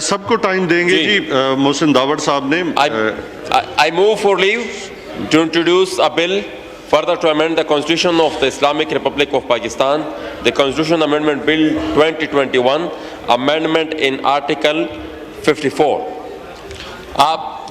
سب کو ٹائم دیں گے جی. محسن داوڑ صاحب نے I move for leave to introduce a bill further to amend the Constitution of the Islamic Republic of Pakistan, the Constitution Amendment Bill 2021, amendment in Article 54.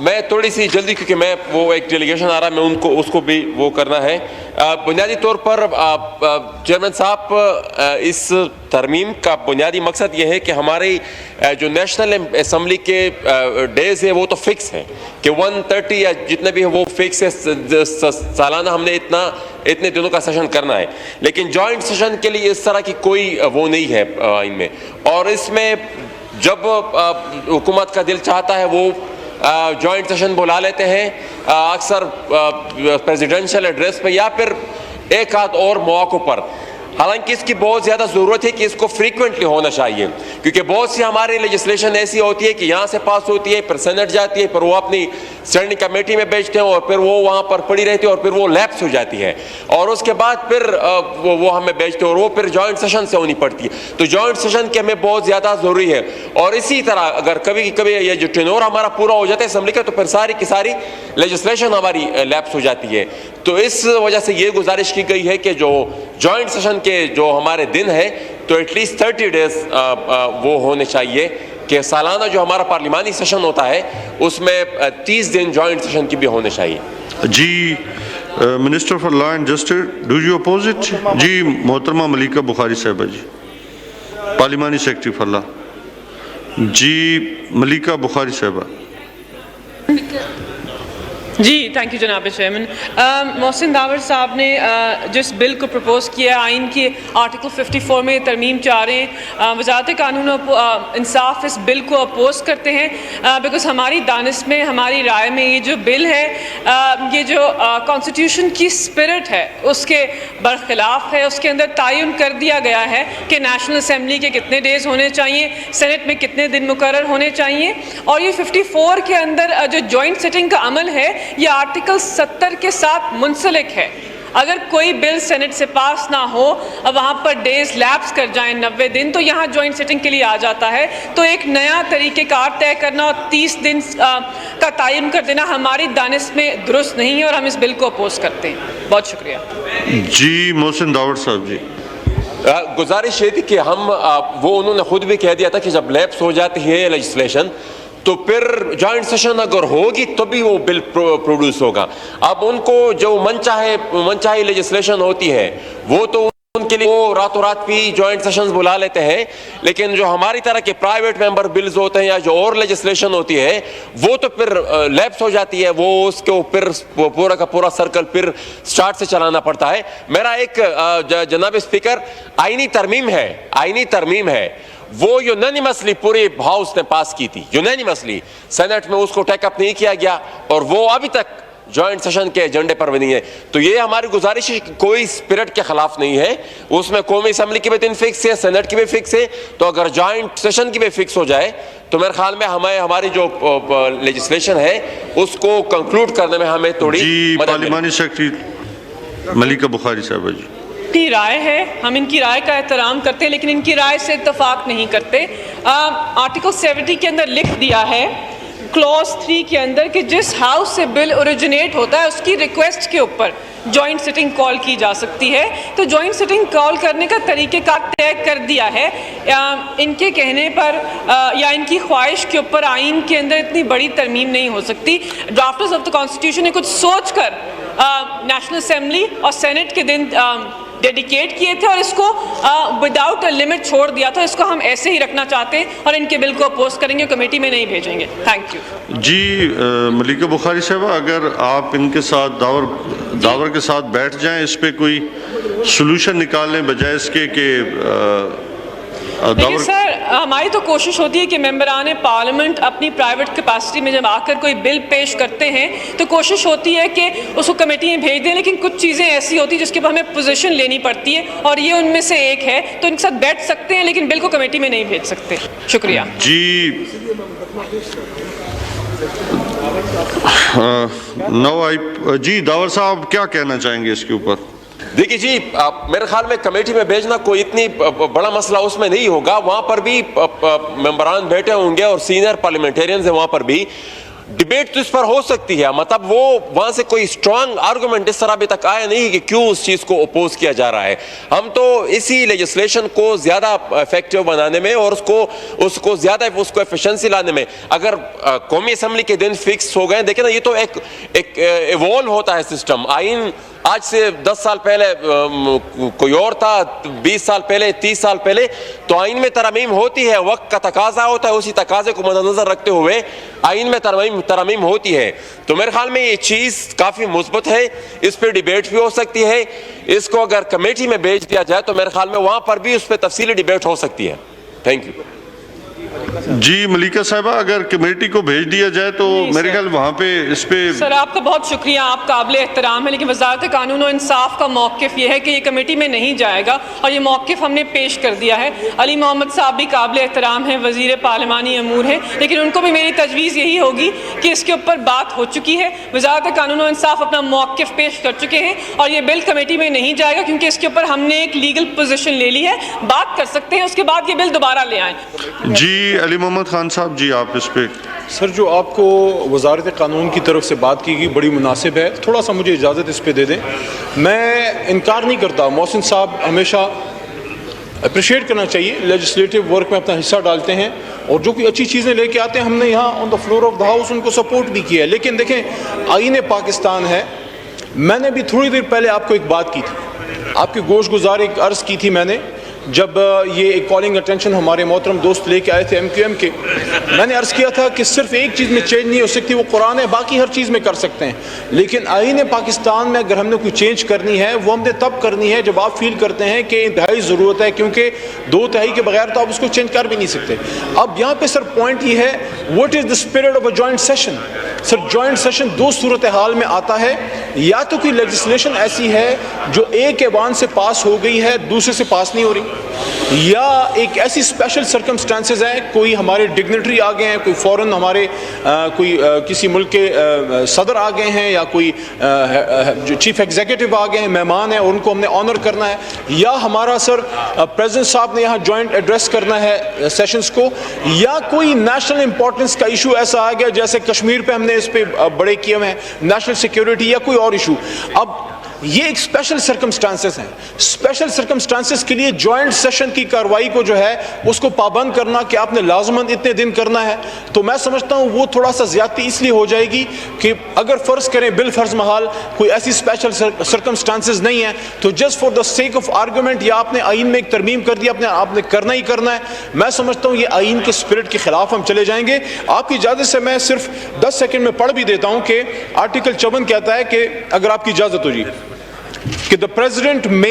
میں تھوڑی سی جلدی کیونکہ میں وہ ایک ڈیلیگیشن آ رہا ہے میں ان کو اس کو بھی وہ کرنا ہے. بنیادی طور پر چیئرمین صاحب اس ترمیم کا بنیادی مقصد یہ ہے کہ ہماری جو نیشنل اسمبلی کے ڈیز ہے وہ تو فکس ہے کہ 130 یا جتنے بھی ہیں وہ فکس ہے, سالانہ ہم نے اتنے دنوں کا سیشن کرنا ہے, لیکن جوائنٹ سیشن کے لیے اس طرح کی کوئی وہ نہیں ہے ان میں. اور اس میں جب حکومت کا دل چاہتا ہے وہ جوائنٹ سیشن بلا لیتے ہیں, اکثر پریزیڈنشل ایڈریس پہ یا پھر ایک آدھ اور مواقع پر. حالانکہ اس کی بہت زیادہ ضرورت ہے کہ اس کو فریکوینٹلی ہونا چاہیے, کیونکہ بہت سی ہماری لیجسلیشن ایسی ہوتی ہے کہ یہاں سے پاس ہوتی ہے, پھر سینٹ جاتی ہے, پھر وہ اپنی اسٹینڈنگ کمیٹی میں بھیجتے ہیں اور پھر وہ وہاں پر پڑی رہتی ہے اور پھر وہ لیپس ہو جاتی ہے اور اس کے بعد پھر وہ ہمیں بھیجتے ہیں اور وہ پھر جوائنٹ سیشن سے ہونی پڑتی ہے. تو جوائنٹ سیشن کے ہمیں بہت زیادہ ضروری ہے. اور اسی طرح اگر کبھی یہ جو ٹینور ہمارا پورا ہو جاتا ہے اسمبلی کا تو پھر ساری کی ساری لیجسلیشن ہماری لیپس ہو جاتی ہے. تو اس وجہ سے یہ گزارش کی گئی ہے کہ جو جوائنٹ سیشن کے جو ہمارے دن ہے تو ایٹ لیسٹ 30 ڈیز وہ ہونے چاہیے کہ سالانہ جو ہمارا پارلیمانی سیشن ہوتا ہے اس میں 30 دن جوائنٹ سیشن کی بھی ہونے چاہیے. جی minister for law and justice, do you oppose it? جی محترمہ ملیکہ بخاری صاحبہ جی, پارلیمانی سیکرٹری فار لا. جی ملیکہ بخاری صاحبہ. جی تھینک یو جناب چیئرمین. محسن داوڑ صاحب نے جس بل کو پرپوز کیا آئین کی آرٹیکل 54 میں ترمیم چاہ رہے ہیں, وزارت قانون و انصاف اس بل کو اپوز کرتے ہیں بیکاز ہماری دانش میں ہماری رائے میں یہ جو بل ہے یہ جو کانسٹیٹیوشن کی اسپرٹ ہے اس کے برخلاف ہے. اس کے اندر تعین کر دیا گیا ہے کہ نیشنل اسمبلی کے کتنے ڈیز ہونے چاہیے, سینٹ میں کتنے دن مقرر ہونے چاہیے, اور یہ 54 کے اندر جو جوائنٹ سیٹنگ کا عمل ہے یہ آرٹیکل 70 کے ساتھ منسلک ہے. اگر کوئی بل سینٹ سے پاس نہ ہو اور وہاں پر ڈیز لیپس کر جائیں 90 دن تو یہاں جوائنٹ سیٹنگ کے لیے آ جاتا ہے. تو ایک نیا طریقہ کار طے کرنا اور 30 دن کا تعین کر دینا ہماری دانش میں درست نہیں ہے اور ہم اس بل کو اپوز کرتے ہیں. بہت شکریہ. جی محسن داوڑ صاحب جی. گزارش یہ تھی کہ ہم وہ انہوں نے خود بھی کہہ دیا تھا کہ جب لیپس ہو جاتی ہے لیجسلیشن تو پھر جوائنٹ سیشن اگر ہوگی تو بھی وہ بل پروڈیوس ہوگا. اب ان کو جو من چاہی لیجسلیشن ہوتی ہے وہ تو ان کے لیے وہ راتوں رات بھی جوائنٹ سیشنز بلا لیتے ہیں, لیکن جو ہماری طرح کے پرائیویٹ ممبر بلز ہوتے ہیں یا جو اور لیجسلیشن ہوتی ہے وہ تو پھر لیپس ہو جاتی ہے, وہ اس کو پھر پورا کا پورا سرکل پھر سٹارٹ سے چلانا پڑتا ہے. میرا ایک جناب اسپیکر آئینی ترمیم ہے وہ یونینیمسلی پورے ہاؤس نے پاس کی تھی, یونینیمسلی. سینٹ میں اس کو ٹیک اپ نہیں کیا گیا اور وہ ابھی تک جوائنٹ سیشن کے ایجنڈے پر بھی نہیں ہے. تو یہ ہماری گزارش ہے کہ کوئی اسپرٹ کے خلاف نہیں ہے, اس میں قومی اسمبلی کی بھی دن فکس ہے, سینٹ کی بھی فکس ہے. تو اگر جوائنٹ سیشن کی بھی فکس ہو جائے تو میرے خیال میں ہماری جو لیجسلیشن ہے اس کو کنکلوڈ کرنے میں ہمیں تھوڑی پارلیمانی سیکرٹری ملیکہ بخاری صاحبہ جی. کی رائے ہے, ہم ان کی رائے کا احترام کرتے ہیں لیکن ان کی رائے سے اتفاق نہیں کرتے. آرٹیکل 70 کے اندر لکھ دیا ہے کلوز 3 کے اندر کہ جس ہاؤس سے بل اوریجنیٹ ہوتا ہے اس کی ریکویسٹ کے اوپر جوائنٹ سیٹنگ کال کی جا سکتی ہے. تو جوائنٹ سیٹنگ کال کرنے کا طریقہ کار طے کر دیا ہے. ان کے کہنے پر یا ان کی خواہش کے اوپر آئین کے اندر اتنی بڑی ترمیم نہیں ہو سکتی. ڈرافٹرز آف دا کانسٹیٹیوشن نے کچھ سوچ کر نیشنل اسمبلی اور سینٹ کے دن ڈیڈیکیٹ کیے تھے اور اس کو وداؤٹ اے لمٹ چھوڑ دیا تھا. اس کو ہم ایسے ہی رکھنا چاہتے ہیں اور ان کے بل کو اپوز کریں گے, کمیٹی میں نہیں بھیجیں گے. Thank you. جی ملیکہ بخاری صاحبہ, اگر آپ ان کے ساتھ داور کے ساتھ بیٹھ جائیں اس پہ کوئی سلوشن نکالنے بجائے اس کے کہ دیکھیے سر, ہماری تو کوشش ہوتی ہے کہ ممبران پارلیمنٹ اپنی پرائیویٹ کیپیسٹی میں جب آ کر کوئی بل پیش کرتے ہیں تو کوشش ہوتی ہے کہ اس کو کمیٹی میں بھیج دیں, لیکن کچھ چیزیں ایسی ہوتی ہیں جس کے بعد ہمیں پوزیشن لینی پڑتی ہے اور یہ ان میں سے ایک ہے. تو ان کے ساتھ بیٹھ سکتے ہیں لیکن بل کو کمیٹی میں نہیں بھیج سکتے. شکریہ. جی جی داور صاحب کیا کہنا چاہیں گے اس کے اوپر؟ دیکھیے جی میرے خیال میں کمیٹی میں بھیجنا کوئی اتنی بڑا مسئلہ اس میں نہیں ہوگا. وہاں پر بھی ممبران بیٹھے ہوں گے اور سینئر پارلیمنٹیرینز ہیں وہاں پر بھی. ڈیبیٹ تو اس پر ہو سکتی ہے, مطلب وہ وہاں سے کوئی اسٹرانگ آرگومنٹ اس طرح ابھی تک آیا نہیں کہ کیوں اس چیز کو اپوز کیا جا رہا ہے. ہم تو اسی لیجسلیشن کو زیادہ افیکٹو بنانے میں اور اس کو زیادہ اس کو ایفیشنسی لانے میں, اگر قومی اسمبلی کے دن فکس ہو گئے, دیکھیں نا یہ تو ایک ایوالو ہوتا ہے سسٹم. آئین آج سے 10 سال پہلے کوئی اور تھا, 20 سال پہلے, 30 سال پہلے, تو آئین میں ترامیم ہوتی ہے, وقت کا تقاضا ہوتا ہے, اسی تقاضے کو مد نظر رکھتے ہوئے آئین میں ترامیم ہوتی ہے. تو میرے خیال میں یہ چیز کافی مثبت ہے, اس پہ ڈیبیٹ بھی ہو سکتی ہے. اس کو اگر کمیٹی میں بھیج دیا جائے تو میرے خیال میں وہاں پر بھی اس پہ تفصیلی ڈیبیٹ ہو سکتی ہے. Thank you. جی ملیکہ صاحبہ, اگر کمیٹی کو بھیج دیا جائے تو میرے خیال وہاں پہ اس پہ. سر آپ کا بہت شکریہ, آپ قابل احترام ہیں, لیکن وزارت قانون و انصاف کا موقف یہ ہے کہ یہ کمیٹی میں نہیں جائے گا, اور یہ موقف ہم نے پیش کر دیا ہے. علی محمد صاحب بھی قابل احترام ہیں, وزیر پارلیمانی امور ہیں, لیکن ان کو بھی میری تجویز یہی ہوگی کہ اس کے اوپر بات ہو چکی ہے, وزارت قانون و انصاف اپنا موقف پیش کر چکے ہیں, اور یہ بل کمیٹی میں نہیں جائے گا کیونکہ اس کے اوپر ہم نے ایک لیگل پوزیشن لے لی ہے. بات کر سکتے ہیں, اس کے بعد یہ بل دوبارہ لے آئیں. جی علی محمد خان صاحب, جی آپ اس پہ. سر جو آپ کو وزارت قانون کی طرف سے بات کی گئی بڑی مناسب ہے, تھوڑا سا مجھے اجازت اس پہ دے دیں. میں انکار نہیں کرتا, محسن صاحب ہمیشہ اپریشیٹ کرنا چاہیے, لیجسلیٹو ورک میں اپنا حصہ ڈالتے ہیں, اور جو کوئی اچھی چیزیں لے کے آتے ہیں ہم نے یہاں on the floor of the house ان کو سپورٹ بھی کیا ہے. لیکن دیکھیں آئین پاکستان ہے, میں نے بھی تھوڑی دیر پہلے آپ کو ایک بات کی تھی, آپ کی گوش گزار ایک عرض کی تھی میں نے, جب یہ ایک کالنگ اٹینشن ہمارے محترم دوست لے کے آئے تھے MQM کے, میں نے عرض کیا تھا کہ صرف ایک چیز میں چینج نہیں ہو سکتی, وہ قرآن ہے, باقی ہر چیز میں کر سکتے ہیں. لیکن آئین پاکستان میں اگر ہم نے کوئی چینج کرنی ہے وہ ہم نے تب کرنی ہے جب آپ فیل کرتے ہیں کہ انتہائی ضرورت ہے, کیونکہ 2/3 کے بغیر تو آپ اس کو چینج کر بھی نہیں سکتے. اب یہاں پہ سر پوائنٹ یہ ہے, what is the spirit of a joint session. Sir joint session دو صورتحال میں آتا ہے, یا تو کوئی لیجسلیشن ایسی ہے جو ایک ایوان سے پاس ہو گئی ہے دوسرے سے پاس نہیں ہو رہی, یا ایک ایسی اسپیشل سرکمسٹانسز ہیں, کوئی ہمارے ڈگنیٹری آ گئے ہیں, کوئی فوراً ہمارے کوئی کسی ملک کے صدر آ گئے ہیں, یا کوئی جو چیف ایگزیکٹو آ گئے ہیں, مہمان ہیں, اور ان کو ہم نے آنر کرنا ہے, یا ہمارا سر پریزیڈنٹ صاحب نے یہاں جوائنٹ ایڈریس کرنا ہے سیشنز کو, یا کوئی نیشنل امپورٹنس کا ایشو ایسا آ گیا جیسے کشمیر پہ ہم نے اس پہ بڑے کیے ہوئے ہیں, نیشنل سیکیورٹی یا کوئی اور ایشو. اب یہ ایک اسپیشل سرکمسٹانسز ہیں. اسپیشل سرکمسٹانسز کے لیے جوائنٹ سیشن کی کارروائی کو جو ہے اس کو پابند کرنا کہ آپ نے لازماً اتنے دن کرنا ہے, تو میں سمجھتا ہوں وہ تھوڑا سا زیادتی اس لیے ہو جائے گی کہ اگر فرض کریں بال فرض محال کوئی ایسی اسپیشل سرکمسٹانسز نہیں ہے تو just for the sake of argument یا آپ نے آئین میں ایک ترمیم کر دیا, آپ نے کرنا ہی کرنا ہے, میں سمجھتا ہوں یہ آئین کے اسپرٹ کے خلاف ہم چلے جائیں گے. آپ کی اجازت سے میں صرف 10 سیکنڈ میں پڑھ بھی دیتا ہوں کہ آرٹیکل 54 کہتا ہے کہ اگر آپ کی اجازت ہو جی کہ the president may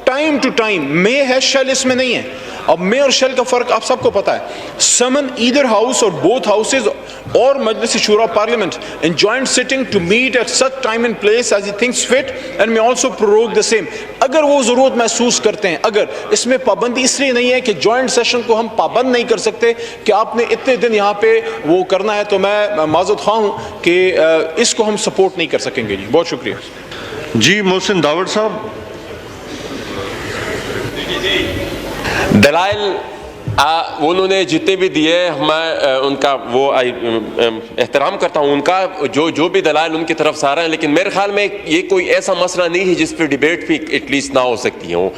time to time, may ہے, shall اس میں نہیں ہے. اب may اور shall کا فرق آپ سب کو پتا ہے. summon either house or both houses or مجلس شورا parliament in joint sitting to meet at such time and place as he thinks fit and may also prorogue the same. اگر وہ ضرورت محسوس کرتے ہیں, اگر اس میں پابندی اس لیے نہیں ہے کہ جوائنٹ سیشن کو ہم پابند نہیں کر سکتے کہ آپ نے اتنے دن یہاں پہ وہ کرنا ہے, تو میں معذرت خواہ ہوں کہ اس کو ہم سپورٹ نہیں کر سکیں گے. جی بہت شکریہ. جی محسن داوڑ صاحب. دلائل انہوں نے جتنے بھی دیے میں ان کا وہ احترام کرتا ہوں, ان کا جو بھی دلائل ان کی طرف سے آ رہے ہیں, لیکن میرے خیال میں یہ کوئی ایسا مسئلہ نہیں ہے جس پہ ڈیبیٹ بھی ایٹ لیسٹ نہ ہو سکتی ہوں.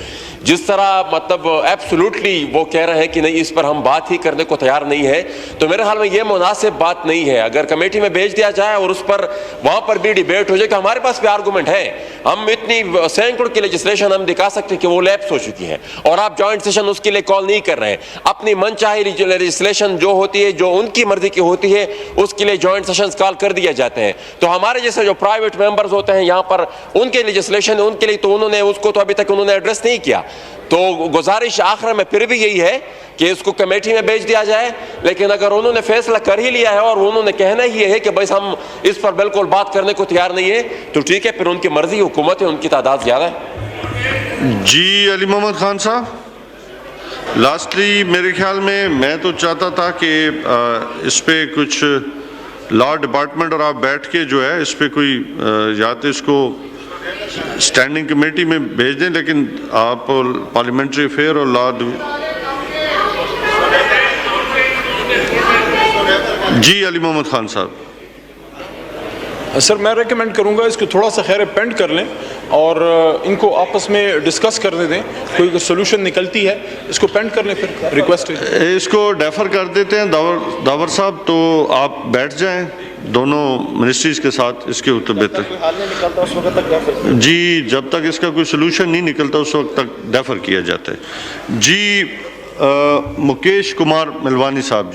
جس طرح مطلب ایبسولوٹلی وہ کہہ رہے ہیں کہ نہیں اس پر ہم بات ہی کرنے کو تیار نہیں ہے, تو میرے خیال میں یہ مناسب بات نہیں ہے. اگر کمیٹی میں بھیج دیا جائے اور اس پر وہاں پر بھی ڈیبیٹ ہو جائے کہ ہمارے پاس بھی آرگومنٹ ہے, ہم اتنی سینکڑوں کی لیجسلیشن ہم دکھا سکتے کہ وہ لیپس ہو چکی ہے, اور آپ جوائنٹ سیشن اس کے لیے کال نہیں کر رہے ہیں. اپنی من چاہی لیجسلیشن جو ہوتی ہے, جو ان کی مرضی کی ہوتی ہے, اس کے لیے جوائنٹ سیشنز کال کر دیے جاتے ہیں. تو ہمارے جیسے جو پرائیویٹ ممبرز ہوتے ہیں یہاں پر, ان کے لیجسلیشن ان کے لیے تو انہوں نے اس کو تو ابھی تک انہوں نے ایڈریس نہیں کیا. تو گزارش آخر میں پھر بھی یہی ہے کہ اس کو کمیٹی میں بھیج دیا جائے, لیکن اگر انہوں نے فیصلہ کر ہی لیا ہے اور انہوں نے کہنا ہی ہے کہ بھائی ہم اس پر بالکل بات کرنے کو تیار نہیں ہے, تو ٹھیک ہے, پھر ان کی مرضی, حکومت ہے, ان کی تعداد زیادہ ہے. جی علی محمد خان صاحب, لاسٹلی میرے خیال میں تو چاہتا تھا کہ اس پہ کچھ لا ڈپارٹمنٹ اور آپ بیٹھ کے جو ہے اس پہ کوئی یا تو اس کو اسٹینڈنگ کمیٹی میں بھیج دیں، لیکن آپ پارلیمنٹری افیئر اور لا جی علی محمد خان صاحب. سر میں ریکمینڈ کروں گا اس کو تھوڑا سا خیر پینڈ کر لیں اور ان کو آپس میں ڈسکس کرنے دیں، کوئی سولوشن نکلتی ہے اس کو پینڈ کر لیں. پھر ریکویسٹ ہے اس کو ڈیفر کر دیتے ہیں داور صاحب، تو آپ بیٹھ جائیں دونوں منسٹریز کے ساتھ، اس کے اوپر بہتر. جی جب تک اس کا کوئی سلوشن نہیں نکلتا اس وقت تک ڈیفر کیا جاتا ہے. جی مکیش کمار ملوانی صاحب.